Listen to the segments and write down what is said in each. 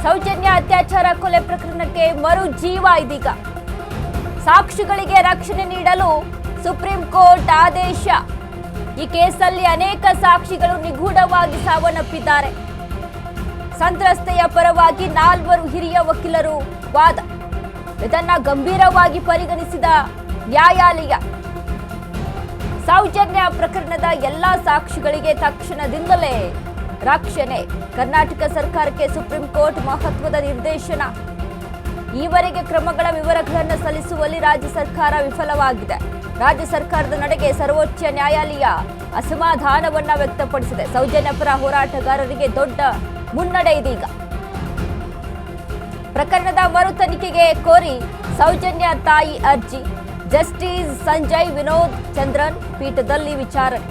ಸೌಜನ್ಯ ಅತ್ಯಾಚಾರ ಕೊಲೆ ಪ್ರಕರಣಕ್ಕೆ ಮರು ಜೀವ ಇದೀಗ ಸಾಕ್ಷಿಗಳಿಗೆ ರಕ್ಷಣೆ ನೀಡಲು ಸುಪ್ರೀಂ ಕೋರ್ಟ್ ಆದೇಶ. ಈ ಕೇಸಲ್ಲಿ ಅನೇಕ ಸಾಕ್ಷಿಗಳು ನಿಗೂಢವಾಗಿ ಸಾವನ್ನಪ್ಪಿದ್ದಾರೆ. ಸಂತ್ರಸ್ತೆಯ ಪರವಾಗಿ 4 ಹಿರಿಯ ವಕೀಲರು ವಾದ. ಇದನ್ನ ಗಂಭೀರವಾಗಿ ಪರಿಗಣಿಸಿದ ನ್ಯಾಯಾಲಯ ಸೌಜನ್ಯ ಪ್ರಕರಣದ ಎಲ್ಲಾ ಸಾಕ್ಷಿಗಳಿಗೆ ತಕ್ಷಣದಿಂದಲೇ ರಕ್ಷಣೆ. ಕರ್ನಾಟಕ ಸರ್ಕಾರಕ್ಕೆ ಸುಪ್ರೀಂ ಕೋರ್ಟ್ ಮಹತ್ವದ ನಿರ್ದೇಶನ. ಈವರೆಗೆ ಕ್ರಮಗಳ ವಿವರಗಳನ್ನು ಸಲ್ಲಿಸುವಲ್ಲಿ ರಾಜ್ಯ ಸರ್ಕಾರ ವಿಫಲವಾಗಿದೆ. ರಾಜ್ಯ ಸರ್ಕಾರದ ನಡೆಗೆ ಸರ್ವೋಚ್ಚ ನ್ಯಾಯಾಲಯ ಅಸಮಾಧಾನವನ್ನ ವ್ಯಕ್ತಪಡಿಸಿದೆ. ಸೌಜನ್ಯ ಪರ ಹೋರಾಟಗಾರರಿಗೆ ದೊಡ್ಡ ಮುನ್ನಡೆ ಇದೀಗ. ಪ್ರಕರಣದ ಮರು ತನಿಖೆಗೆ ಕೋರಿ ಸೌಜನ್ಯ ತಾಯಿ ಅರ್ಜಿ. ಜಸ್ಟಿಸ್ ಸಂಜಯ್ ವಿನೋದ್ ಚಂದ್ರನ್ ಪೀಠದಲ್ಲಿ ವಿಚಾರಣೆ.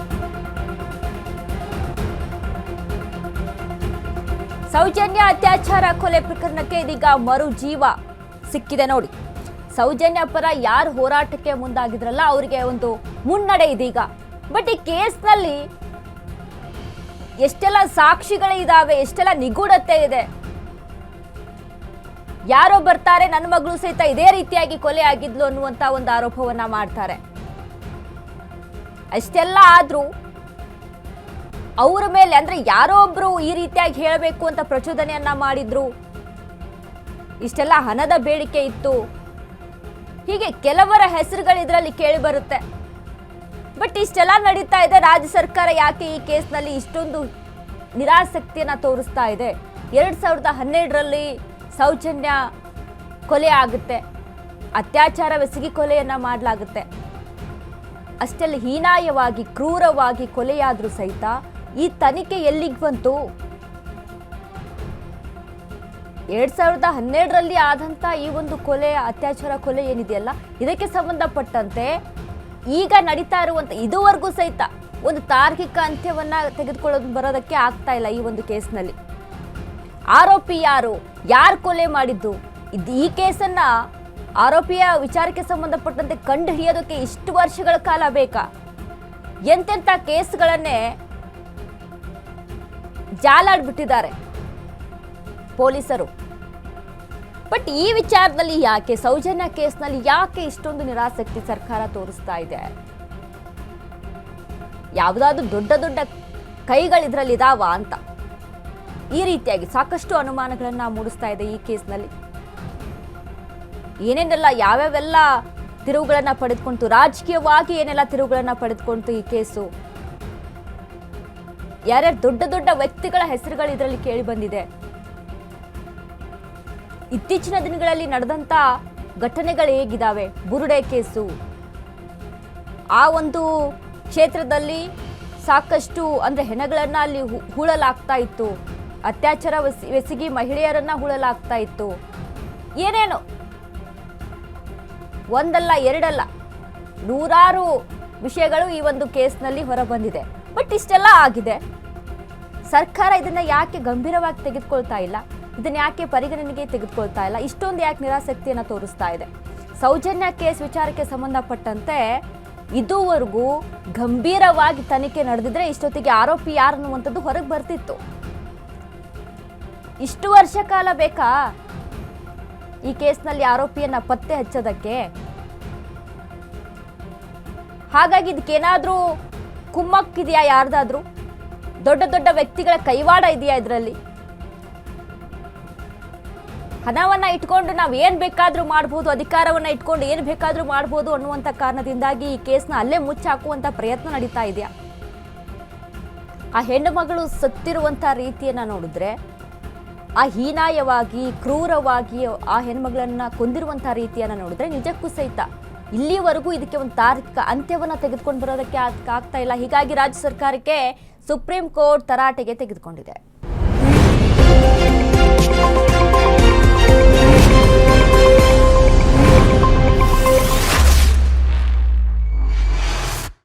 ಸೌಜನ್ಯ ಅತ್ಯಾಚಾರ ಕೊಲೆ ಪ್ರಕರಣಕ್ಕೆ ಇದೀಗ ಮರು ಜೀವ ಸಿಕ್ಕಿದೆ ನೋಡಿ. ಸೌಜನ್ಯ ಪರ ಯಾರು ಹೋರಾಟಕ್ಕೆ ಮುಂದಾಗಿದ್ರಲ್ಲ ಅವರಿಗೆ ಒಂದು ಮುನ್ನಡೆ ಇದೀಗ. ಬಟ್ ಈ ಕೇಸ್ನಲ್ಲಿ ಎಷ್ಟೆಲ್ಲ ಸಾಕ್ಷಿಗಳಿದಾವೆ, ಎಷ್ಟೆಲ್ಲ ನಿಗೂಢತೆ ಇದೆ. ಯಾರೋ ಬರ್ತಾರೆ ನನ್ನ ಮಗಳು ಸಹಿತ ಇದೇ ರೀತಿಯಾಗಿ ಕೊಲೆ ಆಗಿದ್ಲು ಅನ್ನುವಂತ ಒಂದು ಆರೋಪವನ್ನ ಮಾಡ್ತಾರೆ. ಅಷ್ಟೆಲ್ಲ ಆದ್ರೂ ಅವರ ಮೇಲೆ ಅಂದ್ರೆ ಯಾರೋ ಒಬ್ರು ಈ ರೀತಿಯಾಗಿ ಹೇಳಬೇಕು ಅಂತ ಪ್ರಚೋದನೆಯನ್ನ ಮಾಡಿದ್ರು. ಇಷ್ಟೆಲ್ಲ ಹಣದ ಬೇಡಿಕೆ ಇತ್ತು. ಹೀಗೆ ಕೆಲವರ ಹೆಸರುಗಳು ಇದರಲ್ಲಿ ಕೇಳಿ ಬರುತ್ತೆ. ಬಟ್ ಇಷ್ಟೆಲ್ಲ ನಡೀತಾ ಇದೆ. ರಾಜ್ಯ ಸರ್ಕಾರ ಯಾಕೆ ಈ ಕೇಸ್ನಲ್ಲಿ ಇಷ್ಟೊಂದು ನಿರಾಸಕ್ತಿಯನ್ನ ತೋರಿಸ್ತಾ ಇದೆ? 2012ರಲ್ಲಿ ಸೌಜನ್ಯ ಕೊಲೆ ಆಗುತ್ತೆ, ಅತ್ಯಾಚಾರವೆಸಗಿ ಕೊಲೆಯನ್ನ ಮಾಡಲಾಗುತ್ತೆ. ಅಷ್ಟೆಲ್ಲ ಹೀನಾಯವಾಗಿ ಕ್ರೂರವಾಗಿ ಕೊಲೆಯಾದ್ರೂ ಸಹಿತ ಈ ತನಿಖೆ ಎಲ್ಲಿಗೆ ಬಂತು? 2012ರಲ್ಲಿ ಆದಂತ ಈ ಒಂದು ಕೊಲೆ, ಅತ್ಯಾಚಾರ ಕೊಲೆ ಏನಿದೆಯಲ್ಲ, ಇದಕ್ಕೆ ಸಂಬಂಧಪಟ್ಟಂತೆ ಈಗ ನಡೀತಾ ಇರುವಂತ ಇದುವರೆಗೂ ಸಹಿತ ಒಂದು ತಾರ್ಕಿಕ ಅಂತ್ಯವನ್ನ ತೆಗೆದುಕೊಳ್ಳೋದು ಬರೋದಕ್ಕೆ ಆಗ್ತಾ ಇಲ್ಲ. ಈ ಒಂದು ಕೇಸ್ನಲ್ಲಿ ಆರೋಪಿ ಯಾರು ಕೊಲೆ ಮಾಡಿದ್ದು, ಈ ಕೇಸನ್ನ ಆರೋಪಿಯ ವಿಚಾರಕ್ಕೆ ಸಂಬಂಧಪಟ್ಟಂತೆ ಕಂಡು ಹಿಡಿಯೋದಕ್ಕೆ ಇಷ್ಟು ವರ್ಷಗಳ ಕಾಲ ಬೇಕಾ? ಎಂತೆಂಥ ಕೇಸ್ಗಳನ್ನೇ ಜಾಲಾಡ್ಬಿಟ್ಟಿದ್ದಾರೆ ಪೊಲೀಸರು. ಬಟ್ ಈ ವಿಚಾರದಲ್ಲಿ ಯಾಕೆ, ಸೌಜನ್ಯ ಕೇಸ್ನಲ್ಲಿ ಯಾಕೆ ಇಷ್ಟೊಂದು ನಿರಾಸಕ್ತಿ ಸರ್ಕಾರ ತೋರಿಸ್ತಾ ಇದೆ? ಯಾವುದಾದ್ರೂ ದೊಡ್ಡ ದೊಡ್ಡ ಕೈಗಳಿದ್ರಲ್ಲಿ ಇದಾವ ಅಂತ ಈ ರೀತಿಯಾಗಿ ಸಾಕಷ್ಟು ಅನುಮಾನಗಳನ್ನ ಮೂಡಿಸ್ತಾ ಇದೆ. ಈ ಕೇಸ್ನಲ್ಲಿ ಏನೇನೆಲ್ಲ ಯಾವ್ಯಾವೆಲ್ಲ ತಿರುವುಗಳನ್ನ ಪಡೆದುಕೊಂತು, ರಾಜಕೀಯವಾಗಿ ಏನೆಲ್ಲ ತಿರುವುಗಳನ್ನ ಪಡೆದುಕೊಂತು ಈ ಕೇಸು, ಯಾರ್ಯಾರು ದೊಡ್ಡ ದೊಡ್ಡ ವ್ಯಕ್ತಿಗಳ ಹೆಸರುಗಳು ಇದರಲ್ಲಿ ಕೇಳಿ ಬಂದಿದೆ. ಇತ್ತೀಚಿನ ದಿನಗಳಲ್ಲಿ ನಡೆದಂತ ಘಟನೆಗಳು ಹೇಗಿದ್ದಾವೆ? ಬುರುಡೆ ಕೇಸು, ಆ ಒಂದು ಕ್ಷೇತ್ರದಲ್ಲಿ ಸಾಕಷ್ಟು ಅಂದ್ರೆ ಹೆಣಗಳನ್ನ ಅಲ್ಲಿ ಹೂಳಲಾಗ್ತಾ ಇತ್ತು. ಅತ್ಯಾಚಾರ ಎಸಗಿ ಮಹಿಳೆಯರನ್ನ ಹೂಳಲಾಗ್ತಾ ಇತ್ತು. ಏನೇನು ಒಂದಲ್ಲ ಎರಡಲ್ಲ ನೂರಾರು ವಿಷಯಗಳು ಈ ಒಂದು ಕೇಸ್ನಲ್ಲಿ ಹೊರಬಂದಿದೆ. ಬಟ್ ಇಷ್ಟೆಲ್ಲ ಆಗಿದೆ, ಸರ್ಕಾರ ಇದನ್ನ ಯಾಕೆ ಗಂಭೀರವಾಗಿ ತೆಗೆದುಕೊಳ್ತಾ ಇಲ್ಲ? ಇದನ್ನ ಯಾಕೆ ಪರಿಗಣನೆಗೆ ತೆಗೆದುಕೊಳ್ತಾ ಇಲ್ಲ? ಇಷ್ಟೊಂದು ಯಾಕೆ ನಿರಾಸಕ್ತಿಯನ್ನ ತೋರಿಸ್ತಾ ಇದೆ? ಸೌಜನ್ಯ ಕೇಸ್ ವಿಚಾರಕ್ಕೆ ಸಂಬಂಧಪಟ್ಟಂತೆ ಇದುವರೆಗೂ ಗಂಭೀರವಾಗಿ ತನಿಖೆ ನಡೆದಿದ್ರೆ ಇಷ್ಟೊತ್ತಿಗೆ ಆರೋಪಿ ಯಾರು ಅನ್ನುವಂಥದ್ದು ಹೊರಗೆ ಬರ್ತಿತ್ತು. ಇಷ್ಟು ವರ್ಷ ಕಾಲ ಬೇಕಾ ಈ ಕೇಸ್ನಲ್ಲಿ ಆರೋಪಿಯನ್ನ ಪತ್ತೆ ಹಚ್ಚೋದಕ್ಕೆ? ಹಾಗಾಗಿ ಇದಕ್ಕೇನಾದ್ರೂ ಕುಮ್ಮಕ್ಕಿದೆಯಾ? ಯಾರ್ದಾದ್ರೂ ದೊಡ್ಡ ದೊಡ್ಡ ವ್ಯಕ್ತಿಗಳ ಕೈವಾಡ ಇದೆಯಾ ಇದರಲ್ಲಿ? ಹಣವನ್ನ ಇಟ್ಕೊಂಡು ನಾವು ಏನ್ ಬೇಕಾದ್ರೂ ಮಾಡ್ಬೋದು, ಅಧಿಕಾರವನ್ನ ಇಟ್ಕೊಂಡು ಏನ್ ಬೇಕಾದ್ರೂ ಮಾಡ್ಬೋದು ಅನ್ನುವಂಥ ಕಾರಣದಿಂದಾಗಿ ಈ ಕೇಸ್ನ ಅಲ್ಲೇ ಮುಚ್ಚಾಕುವಂತ ಪ್ರಯತ್ನ ನಡೀತಾ ಇದೆಯಾ? ಆ ಹೆಣ್ಣು ಮಗಳು ಸತ್ತಿರುವಂತ ರೀತಿಯನ್ನ ನೋಡಿದ್ರೆ, ಆ ಹೀನಾಯವಾಗಿ ಕ್ರೂರವಾಗಿ ಆ ಹೆಣ್ಮಗಳನ್ನ ಕೊಂದಿರುವಂತ ರೀತಿಯನ್ನ ನೋಡಿದ್ರೆ ನಿಜಕ್ಕೂ ಸಹಿತ ಇಲ್ಲಿವರೆಗೂ ಇದಕ್ಕೆ ಒಂದು ತಾರ್ಕಿಕ ಅಂತ್ಯವನ್ನ ತೆಗೆದುಕೊಂಡು ಬರೋದಕ್ಕೆ ಆಗ್ತಾ ಇಲ್ಲ. ಹೀಗಾಗಿ ರಾಜ್ಯ ಸರ್ಕಾರಕ್ಕೆ ಸುಪ್ರೀಂ ಕೋರ್ಟ್ ತರಾಟೆಗೆ ತೆಗೆದುಕೊಂಡಿದೆ.